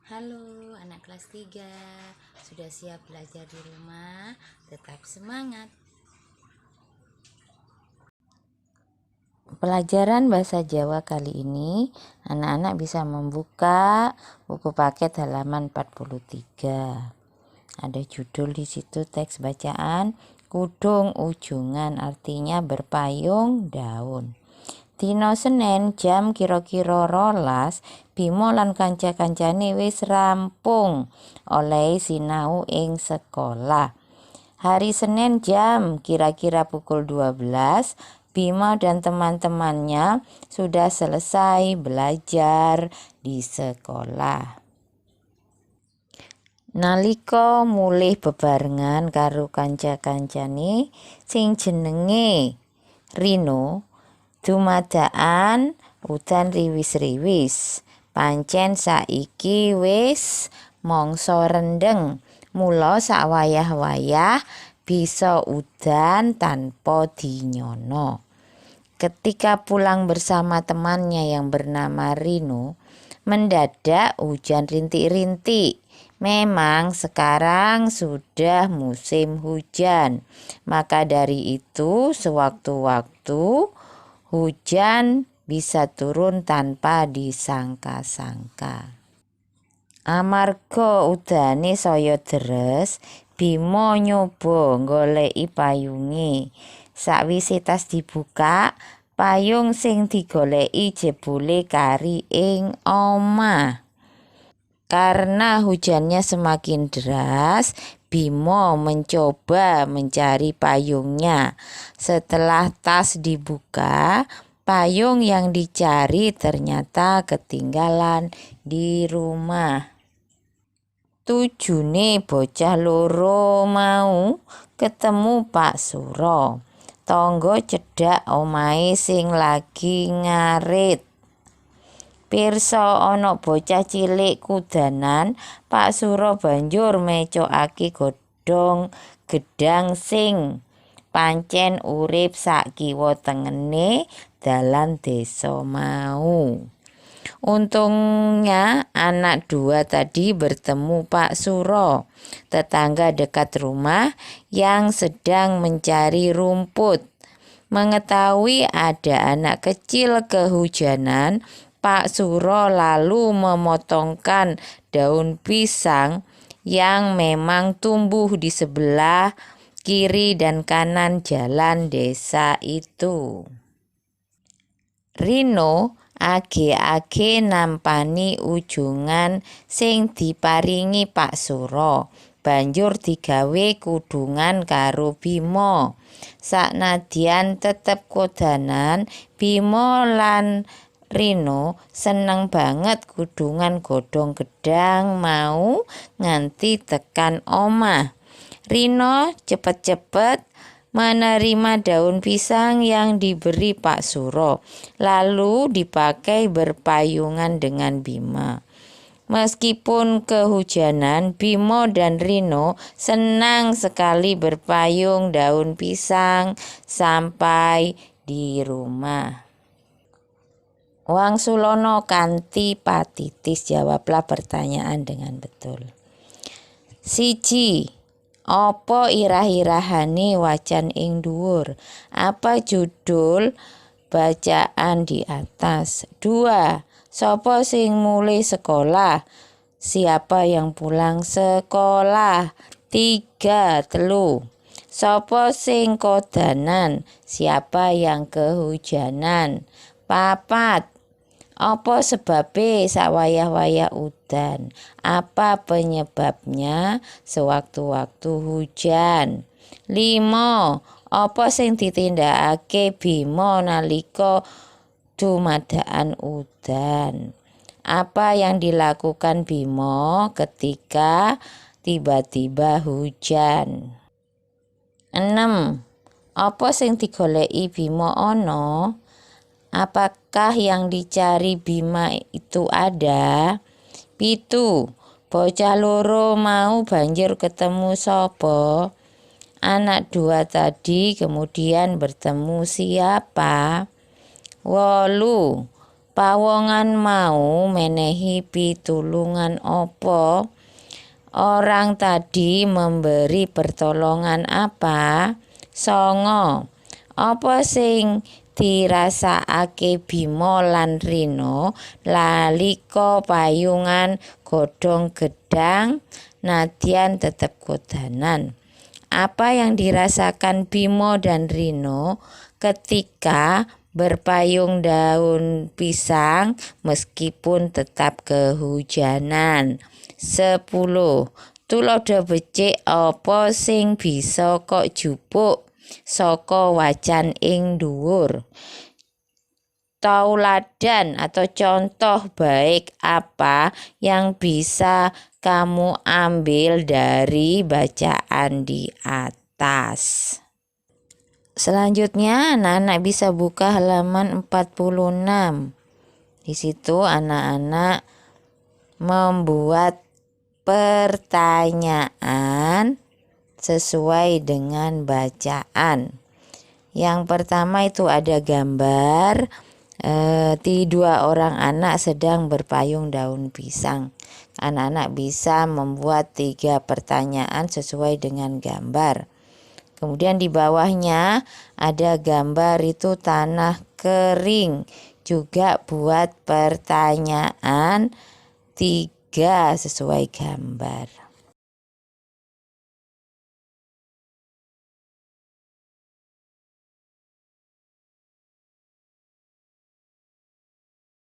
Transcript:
Halo anak kelas 3, sudah siap belajar di rumah? Tetap semangat. Pelajaran bahasa Jawa kali ini anak-anak bisa membuka buku paket halaman 43. Ada judul di situ, teks bacaan Kudung Ujungan, artinya berpayung daun. Dina Senin jam kira-kira 12, Bimo lan kanca-kancane wis rampung oleh sinau ing sekolah. Hari Senin jam kira-kira pukul 12, Bimo dan teman-temannya sudah selesai belajar di sekolah. Nalika mulih bebarengan karo kanca-kancane sing jenenge Rino, dumadaan udan riwis-riwis. Pancen saiki wis mangsa rendeng, mula sawayah-wayah bisa udan tanpa dinyono. Ketika pulang bersama temannya yang bernama Rino, mendadak hujan rintik-rintik. Memang sekarang sudah musim hujan, maka dari itu sewaktu-waktu hujan bisa turun tanpa disangka-sangka. Amarga udane saya deres, Bimo nyoba goleki payunge. Sakwise tas dibuka, payung sing digoleki jebule kari ing omah. Karena hujannya semakin deras, Bimo mencoba mencari payungnya. Setelah tas dibuka, payung yang dicari ternyata ketinggalan di rumah. Tujune bocah loro mau ketemu Pak Suro, tangga cedhak omahe sing lagi ngarit. Pirsa ana bocah cilik kudanan, Pak Suro banjur mecokake godhong gedhang sing pancen urip sak kiwa tengene dalan desa mau. Untungnya anak dua tadi bertemu Pak Suro, tetangga dekat rumah yang sedang mencari rumput. Mengetahui ada anak kecil kehujanan, Pak Suro lalu memotongkan daun pisang yang memang tumbuh di sebelah kiri dan kanan jalan desa itu. Rino age-age nampani ujungan sing diparingi Pak Suro, banjur digawe kudungan karo Bimo. Saknadyan tetep kodanan, Bimo lan Rino seneng banget kudungan godhong gedhang mau nganti tekan omah. Rino cepet-cepet menerima daun pisang yang diberi Pak Suro, lalu dipakai berpayungan dengan Bima. Meskipun kehujanan, Bimo dan Rino senang sekali berpayung daun pisang sampai di rumah. Wangsulana kanthi patitis, jawablah pertanyaan dengan betul. 1. Apa irah-irahane wacan ing dhuwur? Apa judul bacaan di atas? 2. Sapa sing mulih sekolah? Siapa yang pulang sekolah? 3. Sapa sing kodanan? Siapa yang kehujanan? 4. Apa sebabe sawayah-wayah udan? Apa penyebabnya sewaktu-waktu hujan? 5. Apa sing ditindakake Bimo nalika dumadaan udan? Apa yang dilakukan Bimo ketika tiba-tiba hujan? 6. Apa sing digoleki Bimo ana? Apakah yang dicari Bima itu ada? 7. Bocah loro mau banjur ketemu sapa? Anak dua tadi kemudian bertemu siapa? 8. Pawongan mau menehi pitulungan apa? Orang tadi memberi pertolongan apa? Songo. Apa sing dirasakake Bima lan Rina nalika payungan godhong gedhang nadyan tetep kodanan? Apa yang dirasakan Bima dan Rina ketika berpayung daun pisang meskipun tetap kehujanan? 10. Tuladha becik apa sing bisa kok jupuk saka wajan ing dhuwur? Tauladan atau contoh baik apa yang bisa kamu ambil dari bacaan di atas? Selanjutnya anak-anak bisa buka halaman 46. Di situ anak-anak membuat pertanyaan sesuai dengan bacaan. Yang pertama itu ada gambar dua orang anak sedang berpayung daun pisang. Anak-anak bisa membuat 3 pertanyaan sesuai dengan gambar. Kemudian di bawahnya ada gambar itu tanah kering. Juga buat pertanyaan 3 sesuai gambar.